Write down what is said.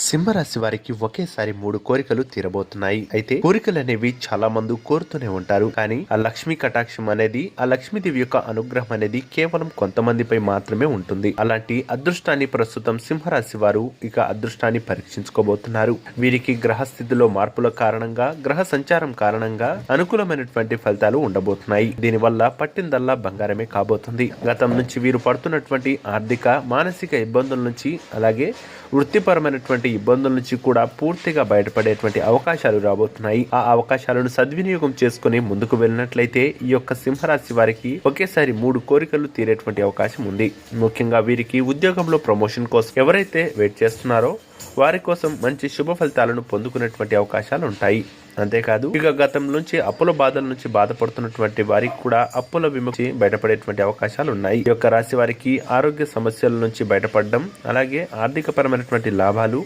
సింహరాశి వారికి ఒకేసారి 3 కోరికలు తీరబోతున్నాయి. అయితే కోరికలు అనేవి చాలా మంది కోరుతూనే ఉంటారు. కానీ ఆ లక్ష్మీ కటాక్షం అనేది, ఆ లక్ష్మీదేవి యొక్క అనుగ్రహం అనేది కేవలం కొంతమందిపై మాత్రమే ఉంటుంది. అలాంటి అదృష్టాన్ని ప్రస్తుతం సింహరాశి వారు ఇక అదృష్టాన్ని పరీక్షించుకోబోతున్నారు. వీరికి గ్రహస్థితిలో మార్పుల కారణంగా, గ్రహ సంచారం కారణంగా అనుకూలమైనటువంటి ఫలితాలు ఉండబోతున్నాయి. దీనివల్ల పట్టిందల్లా బంగారమే కాబోతుంది. గతం నుంచి వీరు పడుతున్నటువంటి ఆర్థిక, మానసిక ఇబ్బందుల నుంచి, అలాగే వృత్తిపరమైనటువంటి ఇబ్బందుల నుంచి కూడా పూర్తిగా బయటపడేటువంటి అవకాశాలు రాబోతున్నాయి. ఆ అవకాశాలను సద్వినియోగం చేసుకుని ముందుకు వెళ్ళినట్లయితే ఈ యొక్క సింహరాశి వారికి ఒకేసారి 3 కోరికలు తీరేటువంటి అవకాశం ఉంది. ముఖ్యంగా వీరికి ఉద్యోగంలో ప్రమోషన్ కోసం ఎవరైతే వెయిట్ చేస్తున్నారో వారి కోసం మంచి శుభ ఫలితాలను పొందుకునేటువంటి అవకాశాలు ఉంటాయి. అంతేకాదు ఇక గతం నుంచి అప్పుల బాధల నుంచి బాధపడుతున్నటువంటి వారికి కూడా అప్పుల విముక్తి బయటపడేటువంటి అవకాశాలు ఉన్నాయి. ఈ యొక్క రాశి వారికి ఆరోగ్య సమస్యల నుంచి బయటపడడం, అలాగే ఆర్థిక పరమైనటువంటి లాభాలు